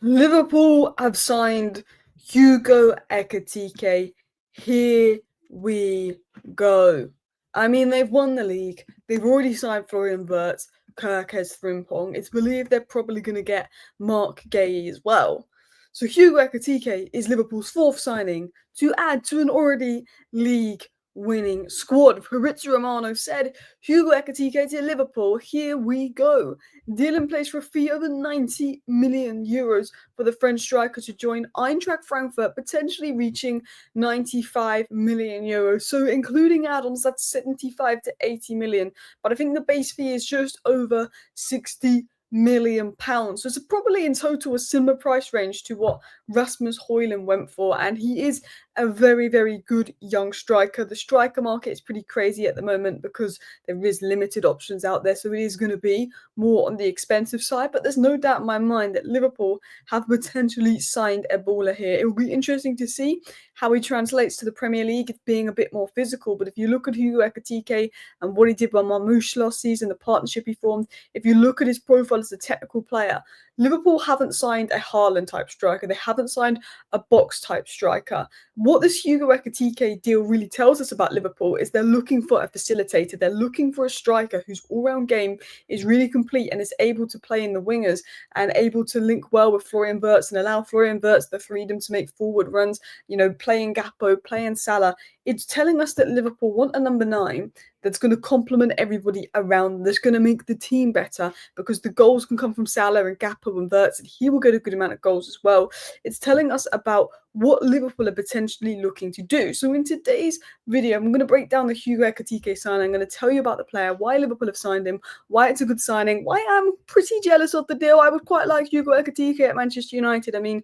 Liverpool have signed Hugo Ekitike. Here we go. I mean, they've won the league. They've already signed Florian Wirtz, Kirkes Frimpong. It's believed they're probably going to get Mark Gay as well. So Hugo Ekitike is Liverpool's fourth signing to add to an already league-winning squad. Fabrizio Romano said, Hugo Ekitike to Liverpool, here we go. Deal in place for a fee over 90 million euros for the French striker to join Eintracht Frankfurt, potentially reaching 95 million euros. So including add-ons, that's 75 to 80 million. But I think the base fee is just over 60 million pounds. So it's probably in total a similar price range to what Rasmus Højlund went for, and he is a very, very good young striker. The striker market is pretty crazy at the moment because there is limited options out there, so it is going to be more on the expensive side, but there's no doubt in my mind that Liverpool have potentially signed a baller here. It will be interesting to see how he translates to the Premier League. It's being a bit more physical, but if you look at Hugo Ekitike and what he did by Marmoush last season, the partnership he formed, if you look at his profile as a technical player, Liverpool haven't signed a Haaland type striker. They haven't signed a box type striker. What this Hugo Ekitike deal really tells us about Liverpool is they're looking for a facilitator. They're looking for a striker whose all-round game is really complete and is able to play in the wingers and able to link well with Florian Wirtz and allow Florian Wirtz the freedom to make forward runs, playing Gakpo, playing Salah. It's telling us that Liverpool want a number 9 that's going to complement everybody around, that's going to make the team better because the goals can come from Salah and Gakpo and Wirtz, and he will get a good amount of goals as well. It's telling us about what Liverpool are potentially looking to do. So in today's video, I'm going to break down the Hugo Ekitike signing. I'm going to tell you about the player, why Liverpool have signed him, why it's a good signing, why I'm pretty jealous of the deal. I would quite like Hugo Ekitike at Manchester United. I mean,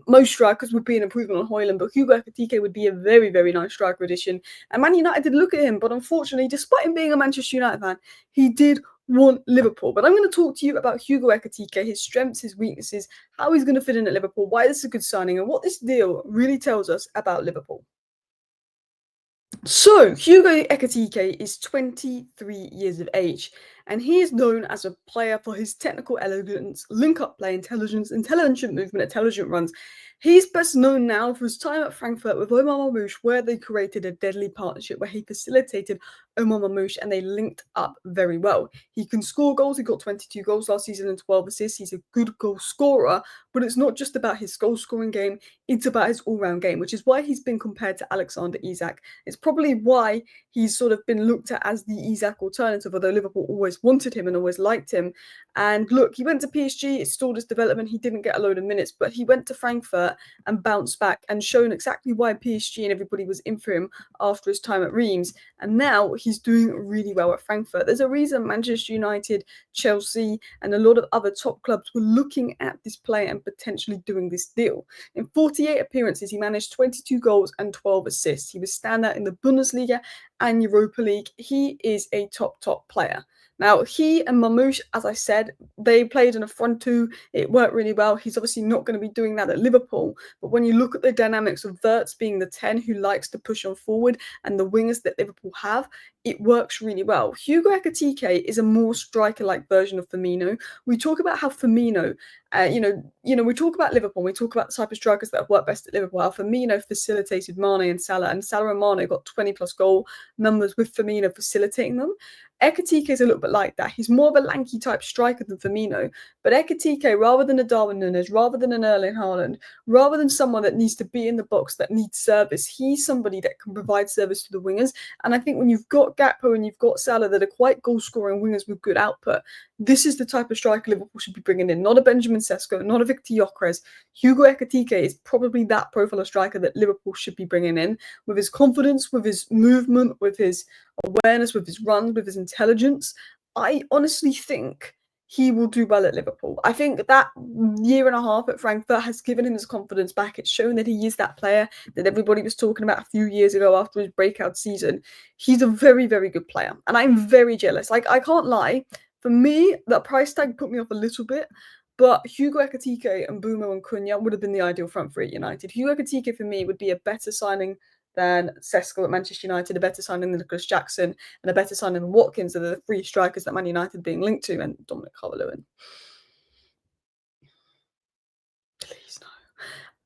most strikers would be an improvement on Højlund, but Hugo Ekitike would be a very, very nice striker addition. And Man United did look at him, but unfortunately, despite him being a Manchester United fan, he did want Liverpool. But I'm going to talk to you about Hugo Ekitike, his strengths, his weaknesses, how he's going to fit in at Liverpool, why this is a good signing, and what this deal really tells us about Liverpool. So, Hugo Ekitike is 23 years of age, and he is known as a player for his technical elegance, link-up play, intelligence, intelligent movement, intelligent runs. He's best known now for his time at Frankfurt with Omar Marmoush, where they created a deadly partnership where he facilitated Omar Marmoush and they linked up very well. He can score goals. He got 22 goals last season and 12 assists. He's a good goal scorer, but it's not just about his goal-scoring game. It's about his all-round game, which is why he's been compared to Alexander Isak. It's probably why he's sort of been looked at as the Isak alternative, although Liverpool always wanted him and always liked him. And look, he went to PSG, it stalled his development, he didn't get a load of minutes, but he went to Frankfurt and bounced back and shown exactly why PSG and everybody was in for him after his time at Reims. And now he's doing really well at Frankfurt. There's a reason Manchester United, Chelsea, and a lot of other top clubs were looking at this player and potentially doing this deal. In 48 appearances, he managed 22 goals and 12 assists. He was standout in the Bundesliga and Europa League. He is a top player. Now, he and Marmoush, as I said, they played in a front two. It worked really well. He's obviously not going to be doing that at Liverpool. But when you look at the dynamics of Wirtz being the 10 who likes to push on forward and the wingers that Liverpool have, it works really well. Hugo Ekitike is a more striker-like version of Firmino. We talk about how Firmino, we talk about Liverpool, we talk about the type of strikers that have worked best at Liverpool, how Firmino facilitated Mane and Salah and Mane got 20+ goal numbers with Firmino facilitating them. Ekitike is a little bit like that. He's more of a lanky type striker than Firmino, but Ekitike, rather than a Darwin Núñez, rather than an Erling Haaland, rather than someone that needs to be in the box, that needs service, he's somebody that can provide service to the wingers. And I think when you've got Gakpo and you've got Salah that are quite goal-scoring wingers with good output, this is the type of striker Liverpool should be bringing in. Not a Benjamin Sesko, not a Victor Gyökeres. Hugo Ekitike is probably that profile of striker that Liverpool should be bringing in, with his confidence, with his movement, with his awareness, with his runs, with his intelligence. I honestly think he will do well at Liverpool. I think that year and a half at Frankfurt has given him his confidence back. It's shown that he is that player that everybody was talking about a few years ago after his breakout season. He's a very, very good player, and I'm very jealous. Like, I can't lie. For me, that price tag put me off a little bit, but Hugo Ekitike and Bumo and Cunha would have been the ideal front three at United. Hugo Ekitike, for me, would be a better signing than Sesko at Manchester United, a better signing than Nicholas Jackson, and a better signing than Watkins are the three strikers that Man United being linked to, and Dominic Calvert-Lewin.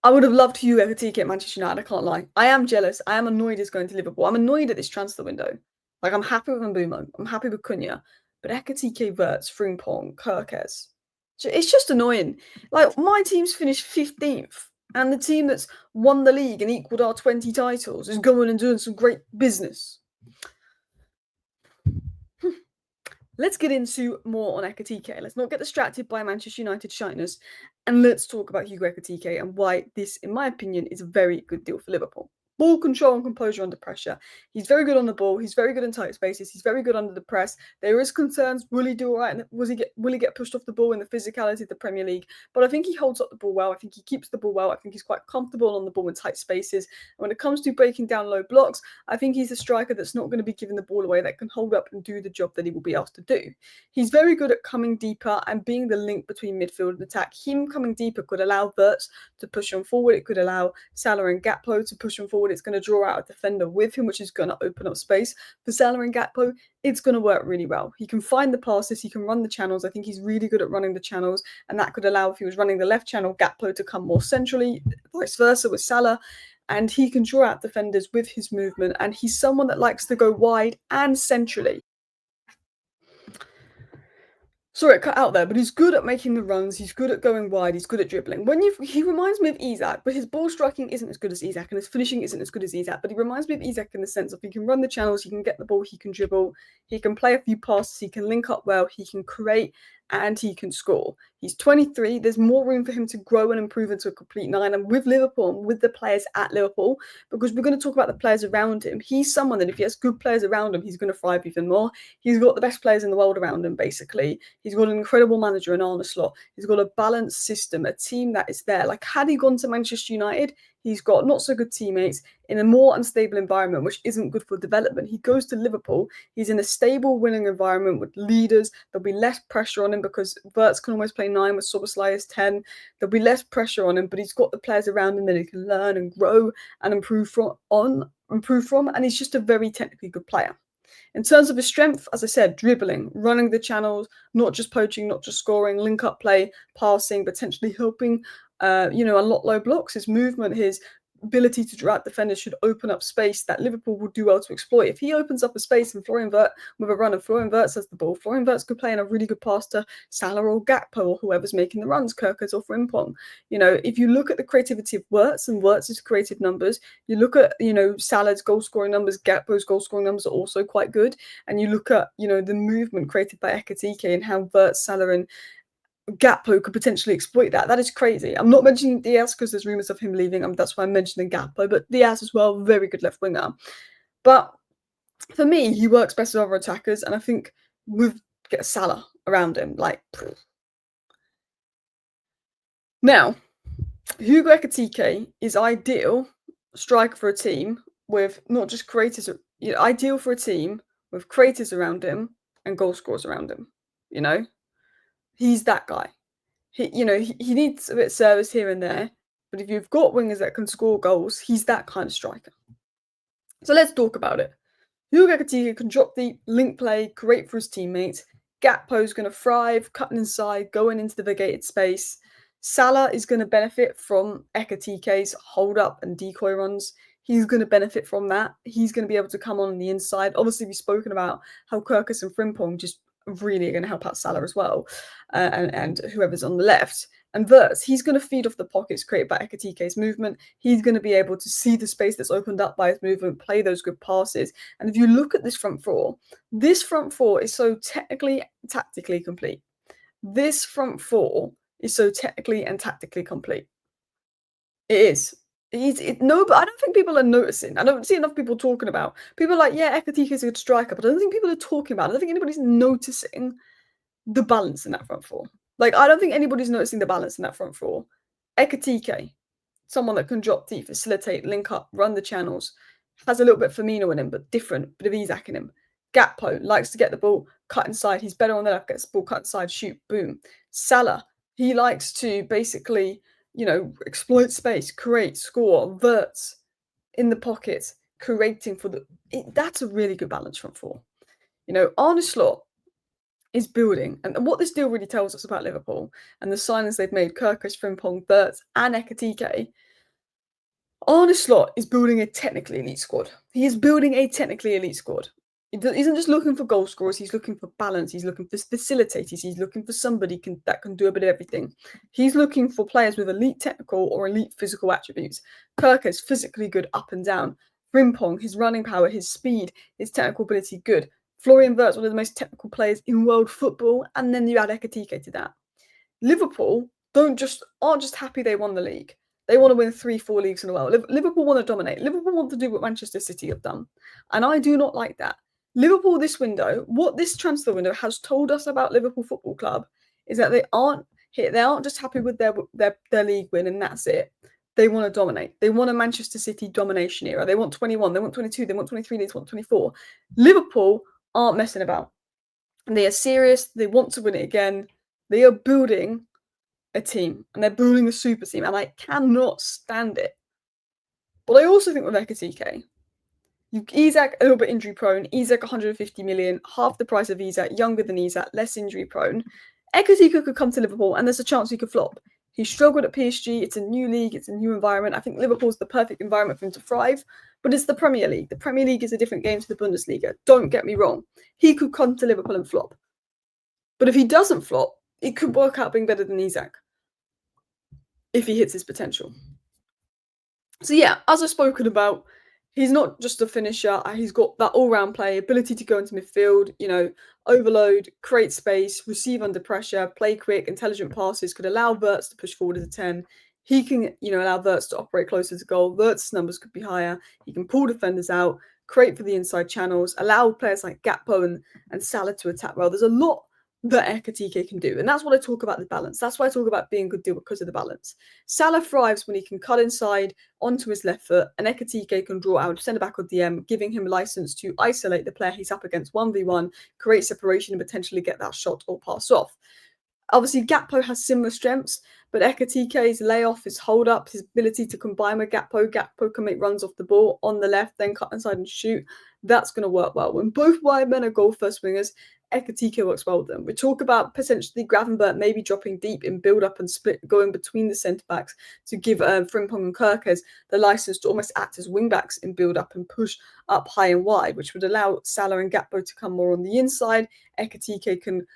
I would have loved Hugo Ekitike at Manchester United, I can't lie. I am jealous. I am annoyed he's going to Liverpool. I'm annoyed at this transfer window. Like, I'm happy with Mbeumo. I'm happy with Cunha. But Ekitike, Wirtz, Frimpong, Kirkes. It's just annoying. Like, my team's finished 15th. And the team that's won the league and equaled our 20 titles is going and doing some great business. Let's get into more on Ekitike. Let's not get distracted by Manchester United shyness, and let's talk about Hugo Ekitike and why this, in my opinion, is a very good deal for Liverpool. Ball control and composure under pressure. He's very good on the ball. He's very good in tight spaces. He's very good under the press. There is concerns. Will he do all right? Will he get pushed off the ball in the physicality of the Premier League? But I think he holds up the ball well. I think he keeps the ball well. I think he's quite comfortable on the ball in tight spaces. And when it comes to breaking down low blocks, I think he's a striker that's not going to be giving the ball away, that can hold up and do the job that he will be asked to do. He's very good at coming deeper and being the link between midfield and attack. Him coming deeper could allow Wirtz to push him forward. It could allow Salah and Gakpo to push him forward. It's going to draw out a defender with him, which is going to open up space for Salah and Gakpo. It's going to work really well. He can find the passes. He can run the channels. I think he's really good at running the channels, and that could allow, if he was running the left channel, Gakpo to come more centrally, vice versa with Salah. And he can draw out defenders with his movement, and he's someone that likes to go wide and centrally. Sorry, it cut out there, but he's good at making the runs. He's good at going wide. He's good at dribbling. He reminds me of Isak, but his ball striking isn't as good as Isak, and his finishing isn't as good as Isak. But he reminds me of Isak in the sense of he can run the channels, he can get the ball, he can dribble, he can play a few passes, he can link up well, he can create, and he can score. He's 23. There's more room for him to grow and improve into a complete nine. And with Liverpool, and with the players at Liverpool, because we're going to talk about the players around him, he's someone that if he has good players around him, he's going to thrive even more. He's got the best players in the world around him, basically. He's got an incredible manager in Arne Slot. He's got a balanced system, a team that is there. Like, had he gone to Manchester United, he's got not so good teammates in a more unstable environment, which isn't good for development. He goes to Liverpool. He's in a stable, winning environment with leaders. There'll be less pressure on him because Wirtz can almost play 9 with Szoboszlai as 10. There'll be less pressure on him, but he's got the players around him that he can learn and grow and improve from. And he's just a very technically good player. In terms of his strength, as I said, dribbling, running the channels, not just poaching, not just scoring, link-up play, passing, potentially helping, unlock low blocks. His movement, his ability to draw out defenders should open up space that Liverpool will do well to exploit. If he opens up a space and Florian Wirtz with a run and Florian Wirtz has the ball, Florian Wirtz could play in a really good pass to Salah or Gakpo or whoever's making the runs, Kirkes or Frimpong. If you look at the creativity of Wirtz and Wirtz's creative numbers, you look at, Salah's goal scoring numbers, Gakpo's goal scoring numbers are also quite good. And you look at, the movement created by Ekitike and how Wirtz, Salah and Gakpo could potentially exploit that. That is crazy. I'm not mentioning Diaz because there's rumours of him leaving. That's why I'm mentioning Gakpo. But Diaz as well, very good left winger. But for me, he works best with other attackers, and I think we've got Salah around him. Now, Hugo Ekitike is ideal striker for a team with not just creators. Ideal for a team with creators around him and goal scorers around him. He's that guy. He needs a bit of service here and there, but if you've got wingers that can score goals, he's that kind of striker. So let's talk about it. Hugo Ekitike can drop deep, link play, create for his teammates. Gakpo's going to thrive, cutting inside, going into the vacated space. Salah is going to benefit from Ekitike's hold up and decoy runs. He's going to benefit from that. He's going to be able to come on the inside. Obviously, we've spoken about how Kirkes and Frimpong just really are going to help out Salah as well, and whoever's on the left. And Wirtz, he's going to feed off the pockets created by Ekitike's movement. He's going to be able to see the space that's opened up by his movement, play those good passes. And if you look at this front four is so technically, tactically complete. This front four is so technically and tactically complete. It is. No, but I don't think people are noticing. I don't see enough people talking about. People are like, yeah, Ekitike is a good striker, but I don't think people are talking about it. I don't think anybody's noticing the balance in that front four. I don't think anybody's noticing the balance in that front four. Ekitike, someone that can drop deep, facilitate, link up, run the channels, has a little bit of Firmino in him, but different, bit of Isak in him. Gakpo likes to get the ball, cut inside. He's better on the left, gets the ball, cut inside, shoot, boom. Salah, he likes to basically, exploit space, create, score. Wirtz in the pocket, creating for that's a really good balance front four. Arne Slot, is building. And what this deal really tells us about Liverpool and the signings they've made, Kirkus, Frimpong, Wirtz, and Ekitike, Arne Slot is building a technically elite squad. He is building a technically elite squad. He isn't just looking for goal scorers, he's looking for balance, he's looking for facilitators, he's looking for somebody that can do a bit of everything. He's looking for players with elite technical or elite physical attributes. Kirk is physically good up and down. Frimpong, his running power, his speed, his technical ability, good. Florian Wirtz, one of the most technical players in world football, and then you add Ekitike to that. Liverpool aren't just happy they won the league. They want to win 3-4 leagues in a row. Liverpool want to dominate. Liverpool want to do what Manchester City have done. And I do not like that. Liverpool this window, what this transfer window has told us about Liverpool Football Club is that they aren't just happy with their league win and that's it. They want to dominate. They want a Manchester City domination era. They want 21, they want 22, they want 23, they want 24. Liverpool aren't messing about. They are serious. They want to win it again. They are building a team and they're building a super team, and I cannot stand it. But I also think with Ekitike, Isak a little bit injury prone. Isak 150 million, half the price of Isak, younger than Isak, less injury prone. Ekitike could come to Liverpool, and there's a chance he could flop. He struggled at PSG. It's a new league. It's a new environment. I think Liverpool's the perfect environment for him to thrive. But it's the Premier League. The Premier League is a different game to the Bundesliga. Don't get me wrong. He could come to Liverpool and flop. But if he doesn't flop, it could work out being better than Isak if he hits his potential. So yeah, as I've spoken about, he's not just a finisher. He's got that all-round play, ability to go into midfield, overload, create space, receive under pressure, play quick, intelligent passes, could allow Wirtz to push forward as a 10. He can, allow Wirtz to operate closer to goal. Wirtz's numbers could be higher. He can pull defenders out, create for the inside channels, allow players like Gakpo and Salah to attack well. There's a lot that Ekitike can do. And that's what I talk about, the balance. That's why I talk about being a good deal, because of the balance. Salah thrives when he can cut inside onto his left foot, and Ekitike can draw out centre back or DM, giving him license to isolate the player he's up against 1v1, create separation and potentially get that shot or pass off. Obviously, Gakpo has similar strengths, but Ekitike's layoff, his hold up, his ability to combine with Gakpo can make runs off the ball on the left, then cut inside and shoot. That's going to work well. When both wide men are goal first wingers, Ekitike works well with them. We talk about potentially Gravenberch maybe dropping deep in build up and split, going between the centre backs to give Frimpong and Kirkes the license to almost act as wing backs in build up and push up high and wide, which would allow Salah and Gakpo to come more on the inside. Ekitike can,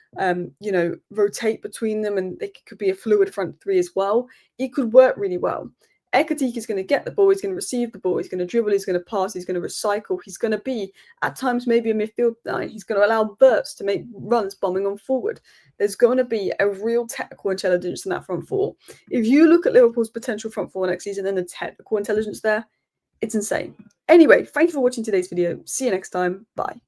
rotate between them, and they could be a fluid front three as well. It could work really well. Ekitike is going to get the ball, he's going to receive the ball, he's going to dribble, he's going to pass, he's going to recycle, he's going to be, at times, maybe a midfield nine. He's going to allow Wirtz to make runs bombing on forward. There's going to be a real technical intelligence in that front four. If you look at Liverpool's potential front four next season and the technical intelligence there, it's insane. Anyway, thank you for watching today's video. See you next time. Bye.